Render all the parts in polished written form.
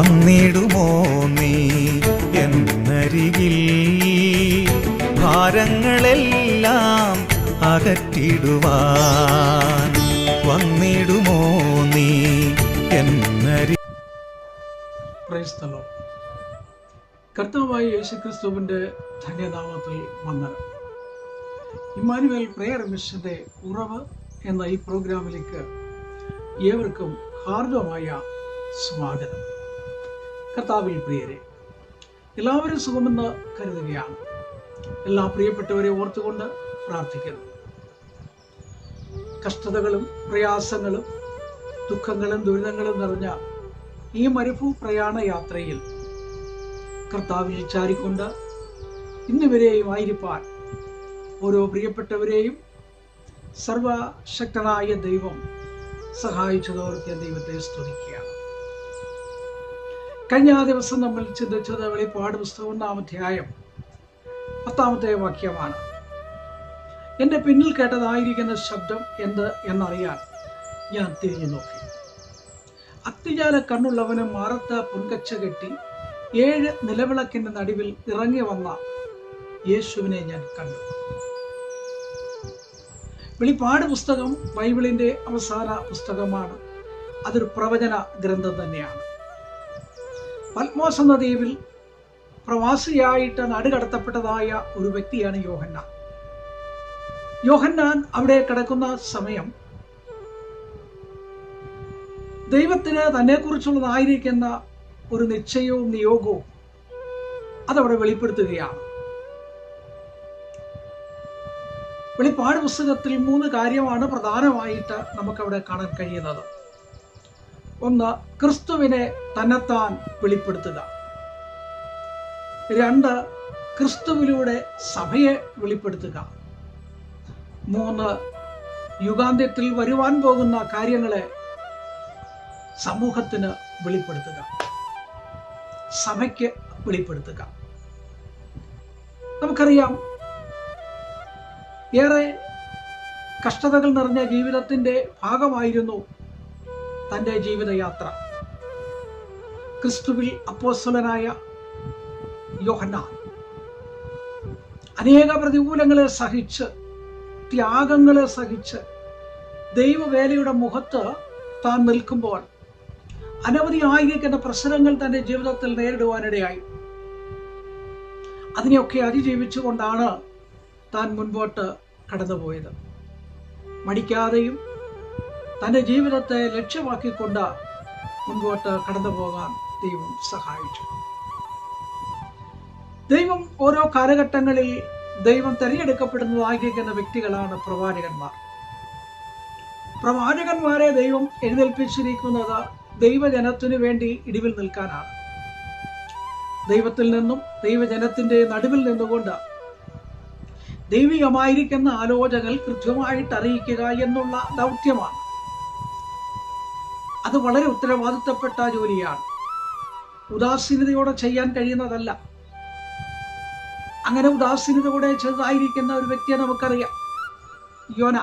വന്നിടുമോ നീ എന്നരികിൽ? ഭാരങ്ങളെല്ലാം അകറ്റിടുവാൻ വന്നിടുമോ നീ എന്നരികിൽ? Praise the Lord. കർത്താവായ യേശുക്രിസ്തുവിന്റെ ധന്യനാമത്തിൽ വന്ദനം. ഇമ്മാനുവേൽ പ്രെയർ മിഷന്റെ ഉറവ് എന്ന ഈ പ്രോഗ്രാമിലേക്ക് ഏവർക്കും ഹാർദവമായ സ്വാഗതം. കർത്താവിൽ പ്രിയരെ, എല്ലാവരും സുഖമെന്ന് കരുതുകയാണ്. എല്ലാ പ്രിയപ്പെട്ടവരെ ഓർത്തുകൊണ്ട് പ്രാർത്ഥിക്കുന്നു. കഷ്ടതകളും പ്രയാസങ്ങളും ദുഃഖങ്ങളും ദുരിതങ്ങളും നിറഞ്ഞ ഈ മരുഭൂപ്രയാണ യാത്രയിൽ കർത്താവിൽ ചാരിക്കൊണ്ട് ഇന്നുവരെയും ആയിരിക്കാൻ ഓരോ പ്രിയപ്പെട്ടവരെയും സർവശക്തനായ ദൈവം സഹായിച്ചതോർത്ത് ദൈവത്തെ സ്തുതിക്കുകയാണ്. കഴിഞ്ഞ ദിവസം നമ്മൾ ചിന്തിച്ചത് വെളിപ്പാട് പുസ്തകം 1-ാം അധ്യായം 10-ാമത്തെ വാക്യമാണ്. എൻ്റെ പിന്നിൽ കേട്ടതായിരിക്കുന്ന ശബ്ദം എന്ത് എന്നറിയാൻ ഞാൻ തിരിഞ്ഞു നോക്കി. അത്തിജാല കണ്ണുള്ളവനും മാറത്ത് പൊൻകച്ച കെട്ടി 7 നിലവിളക്കിന്റെ നടുവിൽ ഇറങ്ങി വന്ന യേശുവിനെ ഞാൻ കണ്ടു. വെളിപ്പാട് പുസ്തകം ബൈബിളിന്റെ അവസാന പുസ്തകമാണ്. അതൊരു പ്രവചന ഗ്രന്ഥം തന്നെയാണ്. പത്മോസ് എന്ന ദ്വീപിൽ പ്രവാസിയായിട്ട് നാടുകടത്തപ്പെട്ടതായ ഒരു വ്യക്തിയാണ് യോഹന്നാൻ. യോഹന്നാൻ അവിടെ കിടക്കുന്ന സമയം ദൈവത്തിന് തന്നെക്കുറിച്ചുള്ളതായിരിക്കുന്ന ഒരു നിശ്ചയവും നിയോഗവും അതവിടെ വെളിപ്പെടുത്തുകയാണ്. വെളിപ്പാട് പുസ്തകത്തിൽ 3 കാര്യമാണ് പ്രധാനമായിട്ട് നമുക്കവിടെ കാണാൻ കഴിയുന്നത്. ഒന്ന്, ക്രിസ്തുവിനെ തന്നെത്താൻ വെളിപ്പെടുത്തുക. 2, ക്രിസ്തുവിലൂടെ സഭയെ വെളിപ്പെടുത്തുക. 3, യുഗാന്ത്യത്തിൽ വരുവാൻ പോകുന്ന കാര്യങ്ങളെ സമൂഹത്തിന് വെളിപ്പെടുത്തുക, സഭയ്ക്ക് വെളിപ്പെടുത്തുക. നമുക്കറിയാം, ഏറെ കഷ്ടതകൾ നിറഞ്ഞ ജീവിതത്തിന്റെ ഭാഗമായിരുന്നു തൻ്റെ ജീവിതയാത്ര. ക്രിസ്തുവിൽ അപ്പോസ്തലനായ യോഹന്നാൻ അനേക പ്രതികൂലങ്ങളെ സഹിച്ച്, ത്യാഗങ്ങളെ സഹിച്ച് ദൈവവേലയുടെ മുഖത്ത് താൻ നിൽക്കുമ്പോൾ അനവധിയായിരിക്കുന്ന പ്രശ്നങ്ങൾ തൻ്റെ ജീവിതത്തിൽ നേരിടുവാനിടയായി. അതിനെയൊക്കെ അതിജീവിച്ചുകൊണ്ടാണ് താൻ മുൻപോട്ട് കടന്നുപോയത്. മടിക്കാതെയും തൻ്റെ ജീവിതത്തെ ലക്ഷ്യമാക്കിക്കൊണ്ട് മുൻപോട്ട് കടന്നു പോകാൻ ദൈവം സഹായിച്ചു. ദൈവം ഓരോ കാലഘട്ടങ്ങളിൽ ദൈവം തിരഞ്ഞെടുക്കപ്പെടുന്നതായിരിക്കുന്ന വ്യക്തികളാണ് പ്രവാചകന്മാർ. പ്രവാചകന്മാരെ ദൈവം എഴുന്നേൽപ്പിച്ചിരിക്കുന്നത് ദൈവജനത്തിനു വേണ്ടി ഇടിവിൽ നിൽക്കാനാണ്. ദൈവത്തിൽ നിന്നും ദൈവജനത്തിന്റെ നടുവിൽ നിന്നുകൊണ്ട് ദൈവികമായിരിക്കുന്ന ആലോചനകൾ കൃത്യമായിട്ട് അറിയിക്കുക എന്നുള്ള ദൗത്യമാണ്. അത് വളരെ ഉത്തരവാദിത്തപ്പെട്ട ജോലിയാണ്. ഉദാസീനതയോടെ ചെയ്യാൻ കഴിയുന്നതല്ല. അങ്ങനെ ഉദാസീനതയോടെ ചെയ്തതായിരിക്കുന്ന ഒരു വ്യക്തിയെ നമുക്കറിയാം, യോന.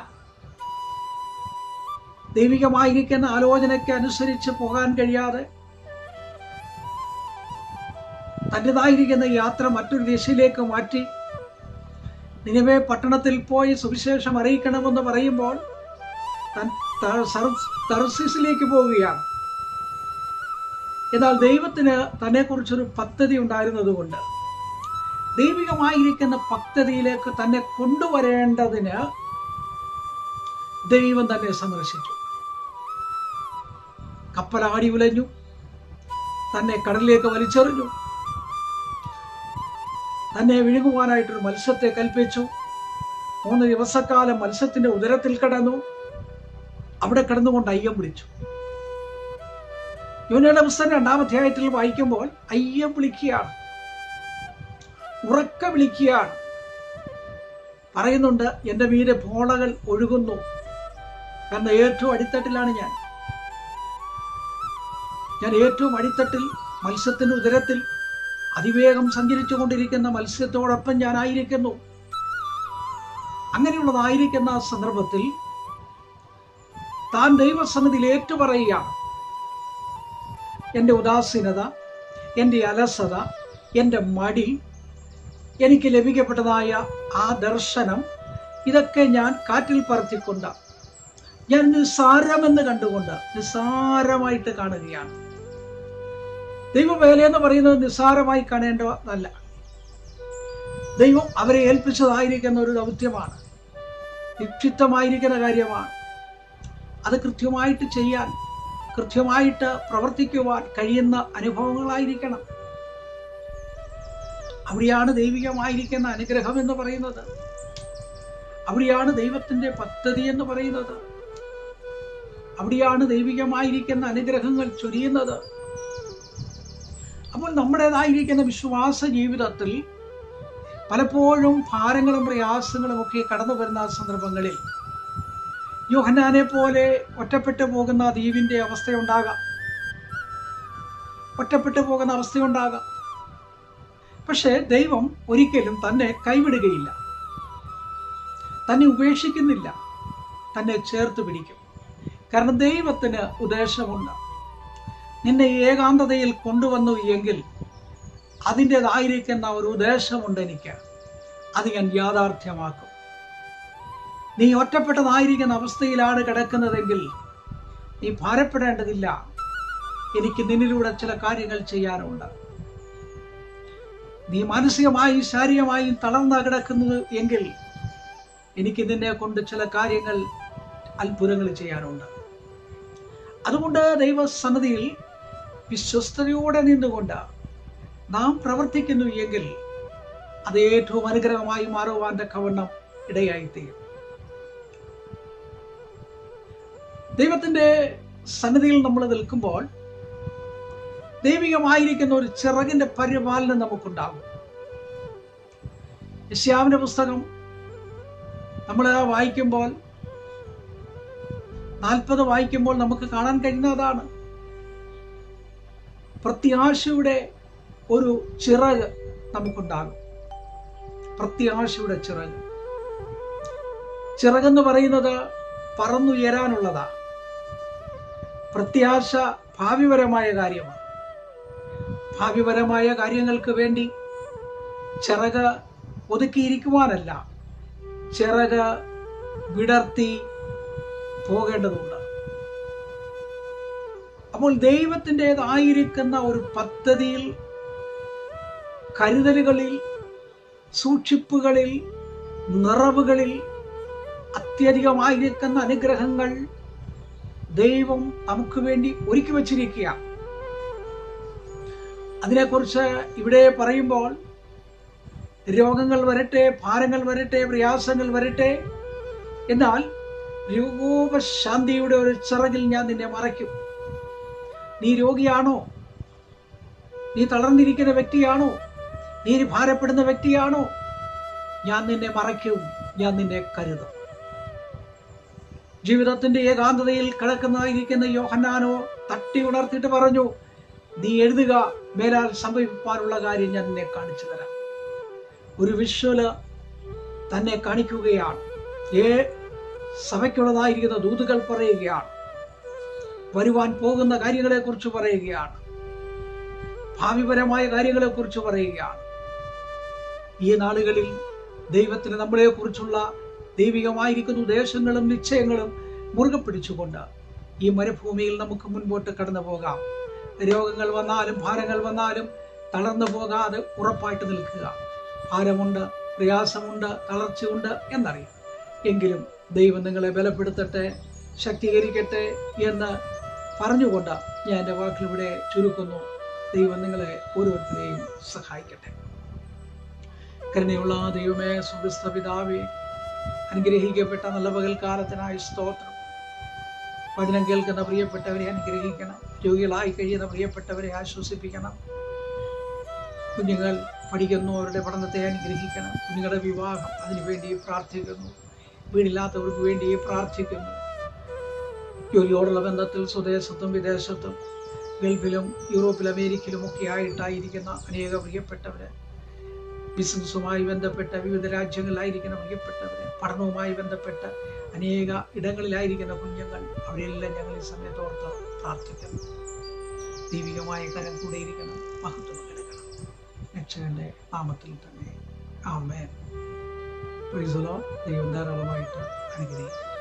ദൈവികമായിരിക്കുന്ന ആലോചനയ്ക്ക് അനുസരിച്ച് പോകാൻ കഴിയാതെ തൻ്റെതായിരിക്കുന്ന യാത്ര മറ്റൊരു ദിശയിലേക്ക് മാറ്റി നിനവേ പട്ടണത്തിൽ പോയി സുവിശേഷം അറിയിക്കണമെന്ന് പറയുമ്പോൾ തർസീസിലേക്ക് പോവുകയാണ്. എന്നാൽ ദൈവത്തിന് തന്നെക്കുറിച്ചൊരു പദ്ധതി ഉണ്ടായിരുന്നതുകൊണ്ട് ദൈവികമായിരിക്കുന്ന പദ്ധതിയിലേക്ക് തന്നെ കൊണ്ടുവരേണ്ടതിന് ദൈവം തന്നെ സന്ദർശിച്ചു. കപ്പലാടി ഉലഞ്ഞു, തന്നെ കടലിലേക്ക് വലിച്ചെറിഞ്ഞു, തന്നെ വിഴുങ്ങുവാനായിട്ടൊരു മത്സ്യത്തെ കൽപ്പിച്ചു. 3 ദിവസക്കാലം മത്സ്യത്തിന്റെ ഉദരത്തിൽ കിടന്നു. അവിടെ കിടന്നുകൊണ്ട് അയ്യം വിളിച്ചു. യോനയുടെ പുസ്തകം 2-ാം അധ്യായത്തിൽ വായിക്കുമ്പോൾ അയ്യം വിളിക്കുകയാണ്, ഉറക്ക വിളിക്കുകയാണ്. പറയുന്നുണ്ട്, എൻ്റെ മീതെ പോളകൾ ഒഴുകുന്നു, കാരണം ഏറ്റവും അടിത്തട്ടിലാണ് ഞാൻ ഏറ്റവും അടിത്തട്ടിൽ മത്സ്യത്തിന്റെ ഉദരത്തിൽ അതിവേഗം സഞ്ചരിച്ചു കൊണ്ടിരിക്കുന്ന മത്സ്യത്തോടൊപ്പം ഞാനായിരിക്കുന്നു. അങ്ങനെയുള്ളതായിരിക്കുന്ന സന്ദർഭത്തിൽ താൻ ദൈവസന്നിധിയിൽ ഏറ്റുപറയുകയാണ്. എൻ്റെ ഉദാസീനത, എൻ്റെ അലസത, എൻ്റെ മടി, എനിക്ക് ലഭിക്കപ്പെട്ടതായ ആ ദർശനം, ഇതൊക്കെ ഞാൻ കാറ്റിൽ പറത്തിക്കൊണ്ട്, ഞാൻ നിസ്സാരമെന്ന് കണ്ടുകൊണ്ട് നിസ്സാരമായിട്ട് കാണുകയാണ്. ദൈവവേല എന്ന് പറയുന്നത് നിസ്സാരമായി കാണേണ്ടതല്ല. ദൈവം അവരെ ഏൽപ്പിച്ചതായിരിക്കുന്ന ഒരു ദൗത്യമാണ്, നിക്ഷിപ്തമായിരിക്കുന്ന കാര്യമാണ്. അത് കൃത്യമായിട്ട് ചെയ്യാൻ, കൃത്യമായിട്ട് പ്രവർത്തിക്കുവാൻ കഴിയുന്ന അനുഭവങ്ങളായിരിക്കണം. അവിടെയാണ് ദൈവികമായിരിക്കുന്ന അനുഗ്രഹം എന്ന് പറയുന്നത്. അവിടെയാണ് ദൈവത്തിൻ്റെ പദ്ധതി എന്ന് പറയുന്നത്. അവിടെയാണ് ദൈവികമായിരിക്കുന്ന അനുഗ്രഹങ്ങൾ ചൊരിയുന്നത്. അപ്പോൾ നമ്മുടേതായിരിക്കുന്ന വിശ്വാസ ജീവിതത്തിൽ പലപ്പോഴും ഭാരങ്ങളും പ്രയാസങ്ങളും ഒക്കെ കടന്നു വരുന്ന സന്ദർഭങ്ങളിൽ യോഹന്നാനെ പോലെ ഒറ്റപ്പെട്ടു പോകുന്ന ദ്വീപിൻ്റെ അവസ്ഥയുണ്ടാകാം, ഒറ്റപ്പെട്ടു പോകുന്ന അവസ്ഥയുണ്ടാകാം. പക്ഷേ ദൈവം ഒരിക്കലും തന്നെ കൈവിടുകയില്ല, തന്നെ ഉപേക്ഷിക്കുന്നില്ല, തന്നെ ചേർത്ത് പിടിക്കും. കാരണം ദൈവത്തിന് ഉദ്ദേശമുണ്ട്. നിന്നെ ഏകാന്തതയിൽ കൊണ്ടുവന്നു എങ്കിൽ അതിൻ്റെതായിരിക്കുന്ന ഒരു ഉദ്ദേശമുണ്ട് എനിക്ക്, അത് ഞാൻ യാഥാർത്ഥ്യമാക്കും. നീ ഒറ്റപ്പെട്ടതായിരിക്കുന്ന അവസ്ഥയിലാണ് കിടക്കുന്നതെങ്കിൽ നീ ഭാരപ്പെടേണ്ടതില്ല, എനിക്ക് നിന്നിലൂടെ ചില കാര്യങ്ങൾ ചെയ്യാനുണ്ട്. നീ മാനസികമായും ശാരീരികമായും തളർന്ന കിടക്കുന്നത് എങ്കിൽ എനിക്ക് നിന്നെ കൊണ്ട് ചില കാര്യങ്ങൾ, അത്ഭുതങ്ങൾ ചെയ്യാനുണ്ട്. അതുകൊണ്ട് ദൈവസന്നിധിയിൽ വിശ്വസ്തയോടെ നിന്നുകൊണ്ട് നാം പ്രവർത്തിക്കുന്നു എങ്കിൽ അത് ഏറ്റവും അനുഗ്രഹമായി മാറുവാൻ തക്കവണ്ണം ഇടയായിത്തീരും. ദൈവത്തിൻ്റെ സന്നിധിയിൽ നമ്മൾ നിൽക്കുമ്പോൾ ദൈവികമായിരിക്കുന്ന ഒരു ചിറകിന്റെ പരിപാലനം നമുക്കുണ്ടാകും. യെശയ്യാവിന്റെ പുസ്തകം നമ്മൾ വായിക്കുമ്പോൾ 40 വായിക്കുമ്പോൾ നമുക്ക് കാണാൻ കഴിയുന്നതാണ്. പ്രത്യാശയുടെ ഒരു ചിറക് നമുക്കുണ്ടാകും. പ്രത്യാശയുടെ ചിറക്. ചിറകെന്ന് പറയുന്നത് പറന്നുയരാനുള്ളതാ. പ്രത്യാശ ഭാവിപരമായ കാര്യമാണ്. ഭാവിപരമായ കാര്യങ്ങൾക്ക് വേണ്ടി ചിറക് ഒതുക്കിയിരിക്കുവാനല്ല, ചിറക് വിടർത്തി പോകേണ്ടതുണ്ട്. അപ്പോൾ ദൈവത്തിൻ്റെതായിരിക്കുന്ന ഒരു പദ്ധതിയിൽ, കരുതലുകളിൽ, സൂക്ഷിപ്പുകളിൽ, നിറവുകളിൽ അത്യധികമായിരിക്കുന്ന അനുഗ്രഹങ്ങൾ ദൈവം നമുക്ക് വേണ്ടി ഒരുക്കി വച്ചിരിക്കുക. അതിനെക്കുറിച്ച് ഇവിടെ പറയുമ്പോൾ രോഗങ്ങൾ വരട്ടെ, ഭാരങ്ങൾ വരട്ടെ, പ്രയാസങ്ങൾ വരട്ടെ, എന്നാൽ രോഗോപശാന്തിയുടെ ഒരു ചിറകിൽ ഞാൻ നിന്നെ മറയ്ക്കും. നീ രോഗിയാണോ? നീ തളർന്നിരിക്കുന്ന വ്യക്തിയാണോ? നീ ഭാരപ്പെടുന്ന വ്യക്തിയാണോ? ഞാൻ നിന്നെ മറയ്ക്കും, ഞാൻ നിന്നെ കരുതും. ജീവിതത്തിന്റെ ഏകാന്തതയിൽ കിടക്കുന്നതായിരിക്കുന്ന യോഹന്നാനോ തട്ടി ഉണർത്തിയിട്ട് പറഞ്ഞു, നീ എഴുതുക, മേലാൽ സംഭവിപ്പാനുള്ള കാര്യം ഞാൻ നിന്നെ കാണിച്ചു തരാം. ഒരു വിഷ്വല് തന്നെ കാണിക്കുകയാണ്. സഭയ്ക്കുള്ളതായിരിക്കുന്ന ദൂതുകൾ പറയുകയാണ്, വരുവാൻ പോകുന്ന കാര്യങ്ങളെക്കുറിച്ച് പറയുകയാണ്, ഭാവിപരമായ കാര്യങ്ങളെക്കുറിച്ച് പറയുകയാണ്. ഈ നാളുകളിൽ ദൈവത്തിന് നമ്മളെക്കുറിച്ചുള്ള ദൈവികമായിരിക്കുന്ന ഉദ്ദേശങ്ങളും നിശ്ചയങ്ങളും മുറുകെ പിടിച്ചുകൊണ്ട് ഈ മരുഭൂമിയിൽ നമുക്ക് മുൻപോട്ട് കടന്നു പോകാം. രോഗങ്ങൾ വന്നാലും ഭാരങ്ങൾ വന്നാലും തളർന്നു പോകാതെ ഉറപ്പായിട്ട് നിൽക്കുക. ഭാരമുണ്ട്, പ്രയാസമുണ്ട്, തളർച്ചയുണ്ട് എന്നറിയാം. എങ്കിലും ദൈവം നിങ്ങളെ ബലപ്പെടുത്തട്ടെ, ശക്തീകരിക്കട്ടെ എന്ന് പറഞ്ഞുകൊണ്ട് ഞാൻ എൻ്റെ വാക്കിലൂടെ ചുരുക്കുന്നു. ദൈവം നിങ്ങളെ ഓരോരുത്തരെയും സഹായിക്കട്ടെ. കരുണയുള്ള ദൈവമേ, സുവിസ്ത പിതാവേ, അനുഗ്രഹിക്കപ്പെട്ട നല്ല പകൽക്കാലത്തിനായി സ്തോത്രം. വചനം കേൾക്കുന്ന പ്രിയപ്പെട്ടവരെ അനുഗ്രഹിക്കണം. രോഗികളായി കഴിയുന്ന പ്രിയപ്പെട്ടവരെ ആശ്വസിപ്പിക്കണം. കുഞ്ഞുങ്ങൾ പഠിക്കുന്നു, അവരുടെ പഠനത്തെ അനുഗ്രഹിക്കണം. കുഞ്ഞുങ്ങളുടെ വിവാഹം, അതിനുവേണ്ടി പ്രാർത്ഥിക്കുന്നു. വീടില്ലാത്തവർക്ക് വേണ്ടി പ്രാർത്ഥിക്കുന്നു. ജോലിയോടുള്ള ബന്ധത്തിൽ സ്വദേശത്തും വിദേശത്തും ഗൾഫിലും യൂറോപ്പിലും അമേരിക്കയിലും ഒക്കെ ആയിട്ടായിരിക്കുന്ന അനേക പ്രിയപ്പെട്ടവര്, ബിസിനസ്സുമായി ബന്ധപ്പെട്ട വിവിധ രാജ്യങ്ങളിലായിരിക്കുന്ന പ്രിയപ്പെട്ടവര്, പഠനവുമായി ബന്ധപ്പെട്ട അനേക ഇടങ്ങളിലായിരിക്കുന്ന കുഞ്ഞുങ്ങൾ, അവരെല്ലാം ഞങ്ങൾ ഈ സമയത്ത് ഓർത്ത് പ്രാർത്ഥിക്കുന്നു. ദൈവികമായ കരം കൂടെയിരിക്കണം, മഹത്വം നൽകണം. രക്ഷകന്റെ നാമത്തിൽ തന്നെ ആമേൻ. Praise the Lord. ദൈവം ധാരാളമായിട്ട് അനുഗ്രഹിക്കട്ടെ.